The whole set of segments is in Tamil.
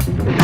அனைவருக்கும்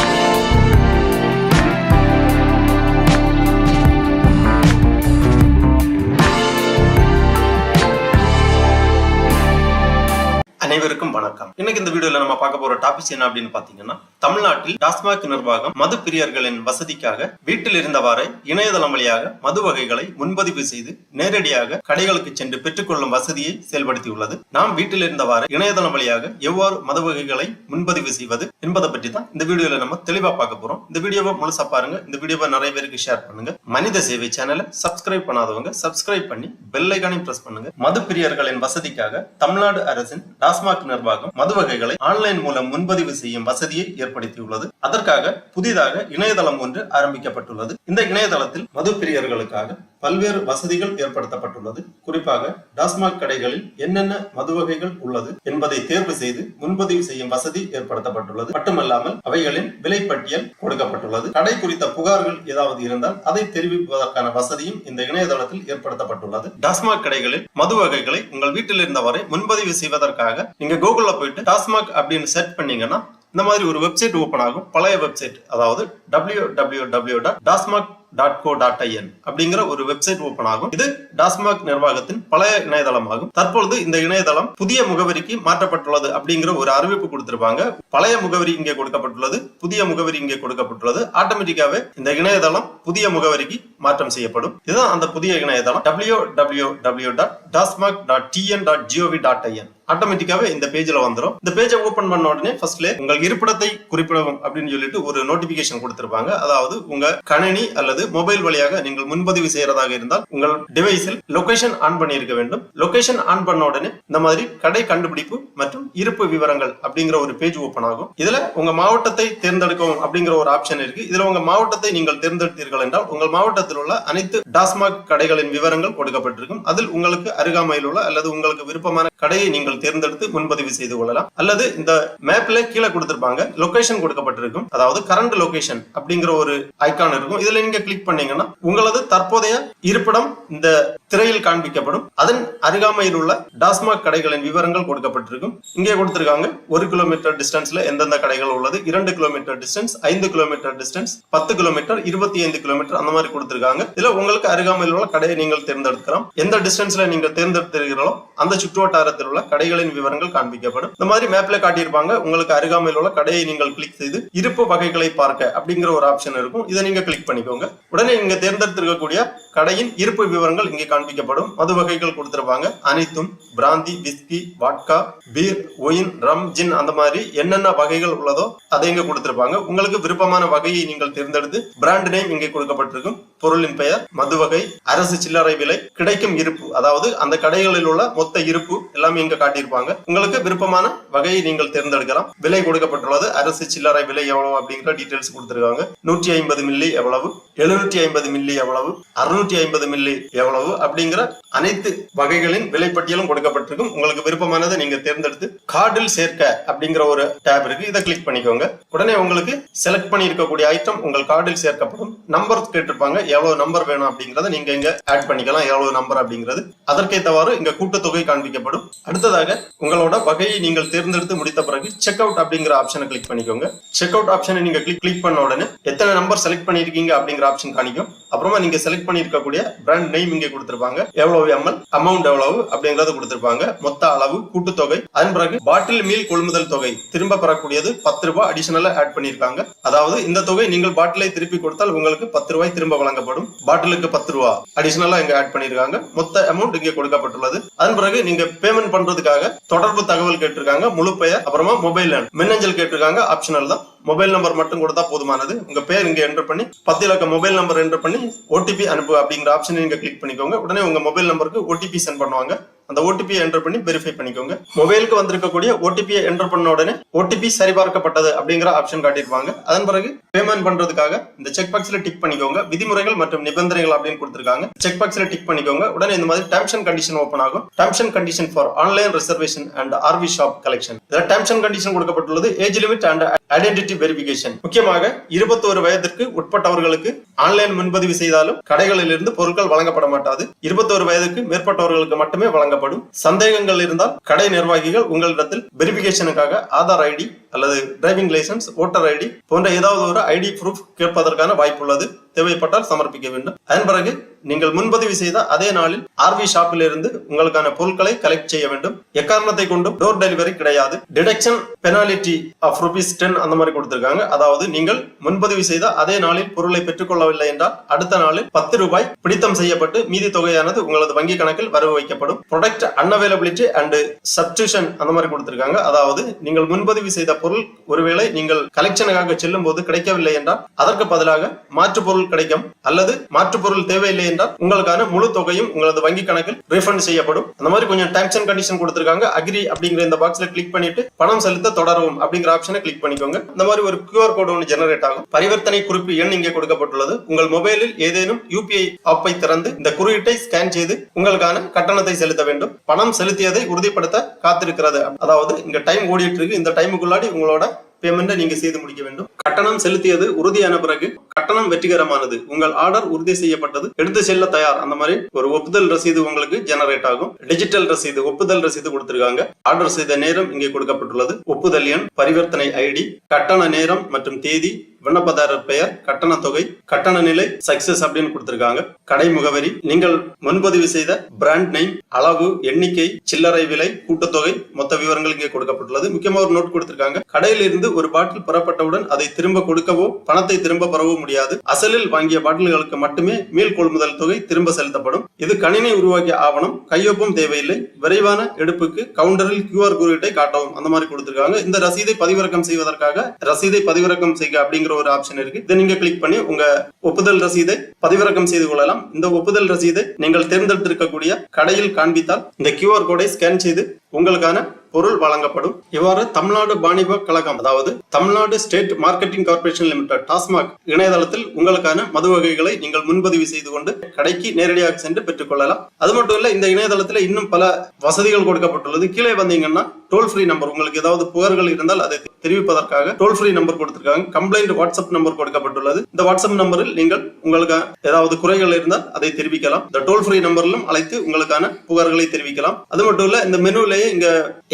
வணக்கம். இன்னைக்கு இந்த வீடியோல நம்ம பார்க்க போற டாபிக் என்ன அப்படின்னு பாத்தீங்கன்னா, தமிழ்நாட்டில் டாஸ்மாக் நிர்வாகம் மது பிரியர்களின் வசதிக்காக வீட்டில் இருந்தவாறே இணையதளம் வழியாக மது வகைகளை முன்பதிவு செய்து நேரடியாக கடைகளுக்கு சென்று பெற்றுக்கொள்ளும் வசதியை செயல்படுத்தியுள்ளது. நாம் வீட்டில் இருந்தவாறே இணையதளம் வழியாக எவ்வாறு மது வகைகளை முன்பதிவு செய்வது என்பதை பற்றி தான் இந்த வீடியோல நம்ம தெளிவா பார்க்க போறோம். இந்த வீடியோவை முழுசா பாருங்க. இந்த வீடியோவை நிறைய பேருக்கு ஷேர் பண்ணுங்க. மனித சேவை சேனலை சப்ஸ்கிரைப் பண்ணாதவங்க சப்ஸ்கிரைப் பண்ணி பெல் ஐகானையும் பிரஸ் பண்ணுங்க. மது பிரியர்களின் வசதிக்காக தமிழ்நாடு அரசின் டாஸ்மாக் நிர்வாகம் மது வகைகளை ஆன்லைன் மூலம் முன்பதிவு செய்யும் வசதியை ஏற்படுத்தியுள்ளது. அதற்காக புதிதாக இணையதளம் ஒன்று ஆரம்பிக்கப்பட்டுள்ளது. இந்த இணையதளத்தில் மது பிரியர்களுக்காக பல்வேறு வசதிகள் ஏற்படுத்தப்பட்டுள்ளது. குறிப்பாக டாஸ்மாக் கடைகளில் என்னென்ன மது வகைகள் உள்ளது என்பதை தேர்வு செய்து முன்பதிவு செய்யும் வசதி ஏற்படுத்தப்பட்டுள்ளது. மட்டுமல்லாமல் அவைகளின் விலை பட்டியல் கொடுக்கப்பட்டுள்ளது. கடை குறித்த புகார்கள் ஏதாவது இருந்தால் அதை தெரிவிப்பதற்கான வசதியும் இந்த இணையதளத்தில் ஏற்படுத்தப்பட்டுள்ளது. டாஸ்மாக் கடைகளில் மது வகைகளை உங்கள் வீட்டில் இருந்தவரை முன்பதிவு செய்வதற்காக நீங்க கூகுள்ல போயிட்டு டாஸ்மாக் அப்படின்னு சர்ச் பண்ணீங்கன்னா இந்த மாதிரி ஒரு வெப்சைட் ஓபன் ஆகும். பழைய வெப்சைட், அதாவது www.dasmak.co.in அப்படிங்கிற ஒரு வெப்சைட் ஓபன் ஆகும். இது டாஸ்மாக் நிர்வாகத்தின் பழைய இணையதளம் ஆகும். தற்பொழுது இந்த இணையதளம் புதிய முகவரிக்கு மாற்றப்பட்டுள்ளது அப்படிங்கிற ஒரு அறிவிப்பு கொடுத்திருப்பாங்க. பழைய முகவரி இங்கே கொடுக்கப்பட்டுள்ளது, புதிய முகவரி இங்கே கொடுக்கப்பட்டுள்ளது. ஆட்டோமேட்டிக்காவே இந்த இணையதளம் புதிய முகவரிக்கு மாற்றம் செய்யப்படும். இதுதான் அந்த புதிய இணையதளம் www.dasmak.tn.gov.in. ஆட்டோமேட்டிக்காவே இந்த பேஜ்ல வந்துடும். இந்த பேஜை ஓபன் பண்ண உடனே ஃபர்ஸ்ட்ல உங்கள் இருப்பிடத்தை குறிப்பிடவும் அப்படின்னு சொல்லிட்டு ஒரு நோட்டிபிகேஷன் கொடுத்திருப்பாங்க. அதாவது உங்க கணினி அல்லது மொபைல் வழியாக நீங்கள் முன்பதிவு செய்யறதாக இருந்தால் உங்கள் டிவைஸில் லொகேஷன் ஆன் பண்ணி இருக்க வேண்டும். லொகேஷன் ஆன் பண்ண உடனே இந்த மாதிரி கடை கண்டுபிடிப்பு மற்றும் இருப்பு விவரங்கள் அப்படிங்கிற ஒரு பேஜ் ஓபன் ஆகும். இதுல உங்க மாவட்டத்தை தேர்ந்தெடுக்கவும் அப்படிங்கிற ஒரு ஆப்ஷன் இருக்கு. இதுல உங்க மாவட்டத்தை நீங்கள் தேர்ந்தெடுத்தீர்கள் என்றால் உங்கள் மாவட்டத்தில் உள்ள அனைத்து டாஸ்மாக் கடைகளின் விவரங்கள் கொடுக்கப்பட்டிருக்கும். அதில் உங்களுக்கு அருகாமையில் உள்ள அல்லது உங்களுக்கு விருப்பமான கடையை நீங்கள் தேர்ந்தெடுத்து முன்பதிவு செய்து கொள்ளலாம். அல்லது இந்த மேப்ல கீழே கொடுத்திருப்பாங்க, லொகேஷன் கொடுக்கப்பட்டிருக்கும். அதாவது கரண்ட் லொகேஷன் அப்படிங்கிற ஒரு ஐகான் இருக்கும். இதுல நீங்க கிளிக் பண்ணீங்கன்னா உங்களது தற்போதைய இருப்பிடம் இந்த திரையில் காண்பிக்கப்படும். அதன் அருகாமையில் உள்ள டாஸ்மாக் கடைகளின் விவரங்கள் கொடுக்கப்பட்டிருக்கும். இங்கே கொடுத்திருக்காங்க 1 கிலோமீட்டர் டிஸ்டன்ஸ்ல எந்தெந்த கடைகள் உள்ளது, 2 kilometre distance, 5 kilometre distance, 10 kilometre, 25 kilometre அந்த மாதிரி கொடுத்திருக்காங்க. இதுல உங்களுக்கு அருகாமையில் உள்ள கடையை நீங்கள் தேர்ந்தெடுக்கலாம். எந்த டிஸ்டன்ஸ்ல நீங்க தேர்ந்தெடுத்தீர்களோ அந்த சுற்றுவட்டாரத்தில் உள்ள கடைகளின் விவரங்கள் காண்பிக்கப்படும். இந்த மாதிரி மேப்ல காட்டியிருப்பாங்க. உங்களுக்கு அருகாமையில் உள்ள கடையை நீங்கள் கிளிக் செய்து இருப்பு வகைகளை பார்க்க அப்படிங்கிற ஒரு ஆப்ஷன் இருக்கும். இதை நீங்க கிளிக் பண்ணிக்கோங்க. உடனே இங்க தேர்ந்தெடுத்திருக்கக்கூடிய கடையின் இருப்பு விவரங்கள் இங்கே காண்பிக்கப்படும். மது வகைகள் கொடுத்திருப்பாங்க. அனைத்தும் பிராந்தி, விஸ்கி, வாட்கா, பீர், ஒயின், ரம், ஜின் அந்த மாதிரி என்னென்ன வகைகள் உள்ளதோ அதை இங்க கொடுத்திருப்பாங்க. உங்களுக்கு விருப்பமான வகையை நீங்கள் தேர்ந்தெடுத்து பிராண்ட் நேம் இங்கே கொடுக்கப்பட்டிருக்கும். பொருளின் பெயர், மது வகை, அரசு சில்லறை விலை, கிடைக்கும் இருப்பு, அதாவது அந்த கடைகளில் உள்ள மொத்த இருப்பு எல்லாமே இங்க காட்டியிருப்பாங்க. உங்களுக்கு விருப்பமான வகையை நீங்கள் தேர்ந்தெடுக்கலாம். விலை கொடுக்கப்பட்டுள்ளது. அரசு சில்லறை விலை எவ்வளவு அப்படிங்கிற டீடைல்ஸ் கொடுத்திருக்காங்க. 150 மில்லி எவ்வளவு, 750 மில்லி எவ்வளவு, 650 மில்லி எவ்வளவு அப்படிங்கிற அனைத்து வகைகளின் விலை பட்டியலும் கொடுக்கப்பட்டிருக்கும். உங்களுக்கு விருப்பமானதை நீங்க தேர்ந்தெடுத்து கார்டில் சேர்க்க அப்படிங்கிற ஒரு டேப் இருக்கு. இதை கிளிக் பண்ணிக்கோங்க. உடனே உங்களுக்கு செலக்ட் பண்ணி இருக்கக்கூடிய ஐட்டம் உங்கள் கார்டில் சேர்க்கப்படும். நம்பர் கேட்டிருப்பாங்க, எவ்வளவு நம்பர் வேணும் அப்படிங்கறத நீங்க இங்க ஆட் பண்ணிக்கலாம். எவ்வளவு நம்பர் அப்படிங்கிறது அதற்கேற்றவாறு இங்க கூட்டுத்தொகை காண்பிக்கப்படும். அடுத்ததாக உங்களோட வகையை நீங்கள் தேர்ந்தெடுத்து முடித்த பிறகு செக் அவுட் அப்படிங்கிற ஆப்ஷனை கிளிக் பண்ணிக்கோங்க. செக் அவுட் ஆப்ஷனை நீங்க கிளிக் பண்ண உடனே எத்தனை நம்பர் செலக்ட் பண்ணிருக்கீங்க அப்படிங்கிற ஆப்ஷன் காணிக்கும். அப்புறமா நீங்க செலக்ட் பண்ணிருக்கக்கூடிய பிராண்ட் நேம் இங்கே கொடுத்திருப்பாங்க. எவ்வளவு எம்எல், அமௌண்ட் எவ்வளவு அப்படிங்கறத கொடுத்திருப்பாங்க. மொத்த அளவு, கூட்டுத்தொகை, அதன் பிறகு பாட்டில் மீல் கொள்முதல் தொகை திரும்ப பெறக்கூடியது 10 ரூபாய் அடிஷனலா ஆட் பண்ணிருக்காங்க. அதாவது இந்த தொகை நீங்கள் பாட்டிலை திருப்பி கொடுத்தால் உங்களுக்கு 10 ரூபாய் திரும்ப வழங்கப்படும். பாட்டிலுக்கு 10 ரூபாய் அடிஷனலா இங்க ஆட் பண்ணிருக்காங்க. மொத்த அமௌண்ட் இங்கே கொடுக்கப்பட்டுள்ளது. அதன் பிறகு நீங்க பேமெண்ட் பண்றதுக்காக தொடர்பு தகவல் கேட்டிருக்காங்க, முழு பெயர், அப்புறமா மொபைல் எண், மின்னஞ்சல் கேட்டிருக்காங்க. ஆப்ஷனல் தான். மொபைல் நம்பர் மட்டும் கொடுத்தா போதுமானது. உங்க பேர் இங்க என்டர் பண்ணி 10 இலக்க மொபைல் நம்பர் என்டர் பண்ணி ஓடிபி அனுப்பு அப்படிங்கிற ஆப்ஷனை நீங்க கிளிக் பண்ணிக்கோங்க. உடனே உங்க மொபைல் நம்பருக்கு ஓடிபி சென்ட் பண்ணுவாங்க. அந்த ஓடிபியை என்டர் பண்ணி வெரிஃபை பண்ணிக்கோங்க. மொபைலுக்கு வந்திருக்கக்கூடிய ஓடிபியை என்டர் பண்ண உடனே ஓடிபி சரிபார்க்கப்பட்டது அப்படிங்கிற ஆப்ஷன் காட்டியிருப்பாங்க. அதன் பிறகு பேமெண்ட் பண்றதுக்காக இந்த செக் பாக்ஸ்ல டிக் பண்ணிக்கோங்க. விதிமுறைகள் மற்றும் நிபந்தனைகள் அப்படின்னு கொடுத்திருக்காங்க. செக் பாக்ஸ்ல டிக் பண்ணிக்கோங்க. உடனே இந்த மாதிரி டெர்ம்ஸ் அண்ட் கண்டிஷன் ஓபன் ஆகும். Terms and condition for online reservation and RV shop collection. இதுல டெர்ம்ஸ் அண்ட் கண்டிஷன் கொடுக்கப்பட்டுள்ளது. Age limit and identity verification. முக்கியமாக 21 வயதிற்கு உட்பட்டவர்களுக்கு ஆன்லைன் முன்பதிவு செய்தாலும் கடைகளில் இருந்து பொருட்கள் வழங்கப்பட மாட்டாது. 21 வயதுக்கு மேற்பட்டவர்களுக்கு மட்டுமே வழங்கப்படும். வழங்கப்படும். சந்தேகங்கள் இருந்தால் கடை நிர்வாகிகள் உங்களிடத்தில் வெரிபிகேஷனுக்காக ஆதார் ஐடி அல்லது டிரைவிங் லைசன்ஸ், ஓட்டர் ஐடி போன்ற ஏதாவது ஒரு ஐடி ப்ரூஃப் கேட்பதற்கான வாய்ப்பு உள்ளது. தேவைப்பட்டால் சமர்ப்பிக்க வேண்டும். அதன் பிறகு நீங்கள் முன்பதிவு செய்த அதே நாளில் ஆர்வி ஷாப்பில் இருந்து உங்களுக்கான பொருட்களை கலெக்ட் செய்ய வேண்டும். எக்காரணத்தை கொண்டும் டோர் டெலிவரி கிடையாது. டிடக்ஷன் பெனாலிட்டி ஆஃப் ₹10 அந்த மாதிரி கொடுத்திருக்காங்க. அதாவது நீங்கள் முன்பதிவு செய்த அதே நாளில் பொருளை பெற்றுக்கொள்ளவில்லை என்றால் அடுத்த நாளில் ₹10 பிடித்தம் செய்யப்பட்டு மீதி தொகையானது உங்களது வங்கி கணக்கில் வரவு வைக்கப்படும். ப்ராடக்ட் அன்அவைலபிலிட்டி அண்ட் சப்ஸ்டியூஷன் அந்த மாதிரி கொடுத்திருக்காங்க. அதாவது நீங்கள் முன்பதிவு செய்த பொருள் ஒருவேளை நீங்கள் கலெக்ஷனுக்காக செல்லும் போது கிடைக்கவில்லை என்றால் அதற்கு பதிலாக மாற்று பொருள் கிடைக்கும், அல்லது மாற்று பொருள் தேவையில்லை என்றால் உங்களுக்கான முழு தொகையும் உங்களது வங்கி கணக்கில் ரீஃபண்ட் செய்யப்படும். அந்த மாதிரி கொஞ்சம் டேர்ம்ஸ் அண்ட் கண்டிஷன் கொடுத்திருக்காங்க. அக்ரி அப்படிங்கிற இந்த பாக்ஸ்ல கிளிக் பண்ணிட்டு பணம் செலுத்த தொடரவும் அப்படிங்கிற ஆப்ஷனை கிளிக் பண்ணிக்கோங்க. இந்த மாதிரி ஒரு QR கோட் ஒன்று ஜெனரேட் ஆகும். பரிவர்த்தனை குறிப்பு எண் இங்கே கொடுக்கப்பட்டுள்ளது. உங்கள் மொபைலில் ஏதேனும் UPI ஆப்பை திறந்து இந்த குறியீட்டை ஸ்கேன் செய்து உங்களுக்கான கட்டணத்தை செலுத்த வேண்டும். பணம் செலுத்தியதை உறுதிப்படுத்த காத்திருக்கிறது. அதாவது இங்க டைம் ஓடிட்டு இருக்கு. இந்த டைமுக்குள்ளாடி உங்களோட பேமெண்ட்டை நீங்க செய்து முடிக்க வேண்டும். கட்டணம் செலுத்தியது உறுதியான பிறகு கட்டணம் வெற்றிகரமானது, உங்கள் ஆர்டர் உறுதி செய்யப்பட்டது, எடுத்து செல்ல தயார், அந்த மாதிரி ஒரு ஒப்புதல் ரசீது உங்களுக்கு ஜெனரேட் ஆகும். டிஜிட்டல் ரசீது, ஒப்புதல் ரசீது கொடுத்திருக்காங்க. ஆர்டர் செய்த நேரம் இங்கே கொடுக்கப்பட்டுள்ளது. ஒப்புதல் எண், பரிவர்த்தனை ஐடி, கட்டண நேரம் மற்றும் தேதி, விண்ணப்பதாரர் பெயர், கட்டண தொகை, கட்டண நிலை சக்சஸ் அப்படின்னு கொடுத்திருக்காங்க. கடை முகவரி, நீங்கள் முன்பதிவு செய்த பிராண்ட் நேம், அளவு, எண்ணிக்கை, சில்லறை விலை, கூட்டுத்தொகை, மொத்த விவரங்கள் இங்கே கொடுக்கப்பட்டுள்ளது. முக்கியமா ஒரு நோட் கொடுத்திருக்காங்க. கடையில் இருந்து ஒரு பாட்டில் பெறப்பட்டவுடன் அதை திரும்ப கொடுக்கவோ பணத்தை திரும்ப பெறவோ முடியாது. அசலில் வாங்கிய பாட்டில்களுக்கு மட்டுமே மீள் கொள்முதல் தொகை திரும்ப செலுத்தப்படும். இது கணினி உருவாக்கிய ஆவணம், கையொப்பம் தேவையில்லை. விரைவான எடுப்புக்கு கவுண்டரில் QR குறியீட்டை காட்டவும் அந்த மாதிரி கொடுத்திருக்காங்க. இந்த ரசீதை பதிவிறக்கம் செய்வதற்காக ரசீதை பதிவிறக்கம் செய்ய அப்படிங்கிற ஒரு ஆப்ஷன் இருக்கு. இதை நீங்க கிளிக் பண்ணி உங்க ஒப்புதல் ரசீதை பதிவிறக்கம் செய்து கொள்ளலாம். இந்த ஒப்புதல் ரசீதை நீங்கள் தேர்ந்தெடுத்திருக்கக்கூடிய கடையில் காண்பித்தால் இந்த QR கோடை ஸ்கேன் செய்து உங்களுக்கான பொருள் வழங்கப்படும். இவ்வாறு தமிழ்நாடு வாணிப கழகம், அதாவது Tamil Nadu state marketing corporation limited TASMAC இணையதளத்தில் உங்களுக்கான மது வகைகளை நீங்கள் முன்பதிவு செய்து கொண்டு கடைக்கு நேரடியாக சென்று பெற்றுக் கொள்ளலாம். அது மட்டும் இல்ல, இந்த இணையதளத்தில் இன்னும் பல வசதிகள் கொடுக்கப்பட்டுள்ளது. கீழே வந்தீங்கன்னா டோல் ஃப்ரீ நம்பர், உங்களுக்கு ஏதாவது புகார்கள் இருந்தால் அதை தெரிவிப்பதற்காக டோல் ஃப்ரீ நம்பர் கொடுத்திருக்காங்க. கம்ப்ளைண்ட் வாட்ஸ்அப் நம்பர் கொடுக்கப்பட்டுள்ளது. இந்த வாட்ஸ்அப் நம்பரில் நீங்கள் உங்களுக்கு ஏதாவது குறைகள் இருந்தால் அதை தெரிவிக்கலாம். இந்த டோல் ஃப்ரீ நம்பரிலும் அழைத்து உங்களுக்கான புகார்களை தெரிவிக்கலாம். அது மட்டும் இல்ல, இந்த மெனுவிலேயே இங்க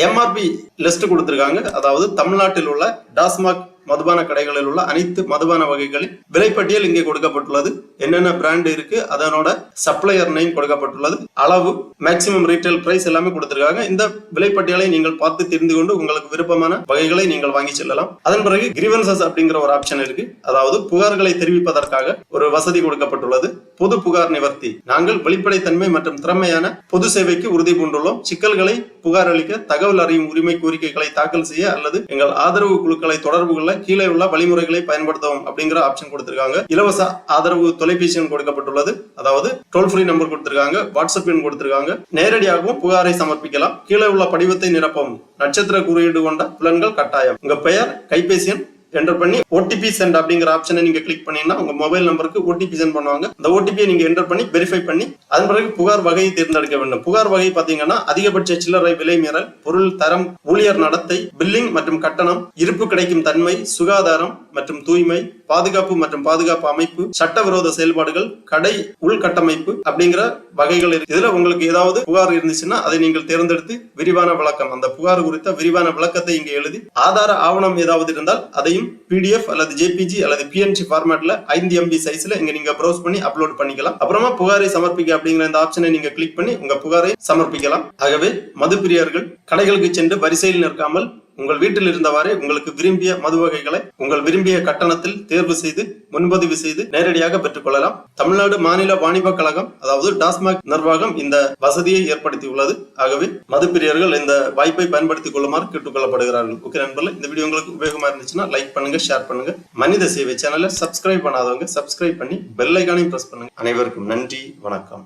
MRP லிஸ்ட் கொடுத்திருக்காங்க. அதாவது தமிழ்நாட்டில் உள்ள டாஸ்மாக் மதுபான கடைகளில் உள்ள அனைத்து மதுபான வகைகளின் விலைப்பட்டியல் இங்கே கொடுக்கப்பட்டுள்ளது. என்னென்ன பிராண்ட் இருக்கு, அதனோட சப்ளையர் நேம் கொடுக்கப்பட்டுள்ளது. அளவு, மேக்ஸிமம் ரீட்டைல் பிரைஸ் எல்லாமே கொடுத்திருக்காங்க. இந்த விலைப்பட்டியலை நீங்கள் பார்த்து தெரிந்து கொண்டு உங்களுக்கு விருப்பமான வகைகளை நீங்கள் வாங்கி செல்லலாம். அதன் பிறகு கிரீவன்சஸ் அப்படிங்கிற ஒரு ஆப்ஷன் இருக்கு. அதாவது புகார்களை தெரிவிப்பதற்காக ஒரு வசதி கொடுக்கப்பட்டுள்ளது. பொது புகார் நிவர்த்தி, நாங்கள் வெளிப்படைத்தன்மை மற்றும் திறமையான பொது சேவைக்கு உறுதி பூண்டுள்ளோம். சிக்கல்களை புகார் அளிக்க, தகவல் அறியும் உரிமை கோரிக்கைகளை தாக்கல் செய்ய அல்லது எங்கள் ஆதரவு குழுக்களை தொடர்பு கொள்ள கீழே உள்ள வழிமுறைகளை பயன்படுத்தவும் அப்படிங்கிற ஆப்ஷன் கொடுத்திருக்காங்க. இலவச ஆதரவு தொலைபேசி எண் கொடுக்கப்பட்டுள்ளது. அதாவது டோல் ஃப்ரீ நம்பர் கொடுத்திருக்காங்க, வாட்ஸ்அப் எண் கொடுத்திருக்காங்க. நேரடியாகவும் புகாரை சமர்ப்பிக்கலாம். கீழே உள்ள படிவத்தை நிரப்பவும். நட்சத்திர குறியீடு கொண்ட புலன்கள் கட்டாயம். உங்க பெயர், கைபேசி எண் என்டர் பண்ணி OTP சென்ட் அப்படிங்கிற ஆப்ஷனை நீங்க கிளிக் பண்ணீங்கன்னா உங்க மொபைல் நம்பருக்கு OTP சென்ட் பண்ணுவாங்க. அந்த OTP நீங்க என்டர் பண்ணி வெரிஃபை பண்ணி அதன் பிறகு புகார் வகையை தேர்ந்தெடுக்க வேண்டும். புகார் வகை பாத்தீங்கன்னா அதிகபட்ச சில்லறை விலை மீறல், பொருள் தரம், ஊழியர் நடத்தை, பில்லிங் மற்றும் கட்டணம், இருப்பு கிடைக்கும் தன்மை, சுகாதாரம் மற்றும் தூய்மை, பாதுகாப்பு மற்றும் பாதுகாப்பு அமைப்பு, சட்டவிரோத செயல்பாடுகள், கடை உள்கட்டமைப்பு அப்படிங்கிற வகைகள் இருக்கு. இதுல உங்களுக்கு ஏதாவது புகார் இருந்துச்சுன்னா அதை நீங்கள் தேர்ந்தெடுத்து விரிவான விளக்கம், அந்த புகார் குறித்த விரிவான விளக்கத்தை இங்கே எழுதி, ஆதார ஆவணம் ஏதாவது இருந்தால் அதையும் PDF அல்லது JPG அல்லது PNG ஃபார்மேட்ல 5 MB சைஸ்ல இங்க நீங்க ப்ரௌஸ் பண்ணி அப்லோட் பண்ணிக்கலாம். அப்புறமா புகாரை சமர்ப்பிக்க அப்படிங்கிற இந்த ஆப்ஷனை நீங்க கிளிக் பண்ணி உங்க புகாரை சமர்ப்பிக்கலாம். ஆகவே மது பிரியர்கள் கடைகளுக்கு சென்று வரிசையில் நிற்காமல் உங்கள் வீட்டில் இருந்தவாறே உங்களுக்கு விரும்பிய மது வகைகளை உங்கள் விரும்பிய கட்டணத்தில் தேர்வு செய்து முன்பதிவு செய்து நேரடியாக பெற்றுக் கொள்ளலாம். தமிழ்நாடு மாநில வாணிப கழகம், அதாவது டாஸ்மாக் நிர்வாகம் இந்த வசதியை ஏற்படுத்தியுள்ளது. ஆகவே மது பிரியர்கள் இந்த வாய்ப்பை பயன்படுத்திக் கொள்ளுமாறு கேட்டுக்கொள்ளப்படுகிறார்கள். ஓகே நண்பர்களே, இந்த வீடியோ உங்களுக்கு உபயோகமா இருந்துச்சுன்னா லைக் பண்ணுங்க, ஷேர் பண்ணுங்க. மனித சேவை சேனலை சப்ஸ்கிரைப் பண்ணாதவங்க சப்ஸ்கிரைப் பண்ணி பெல் ஐகானையும் பிரஸ் பண்ணுங்க. அனைவருக்கும் நன்றி, வணக்கம்.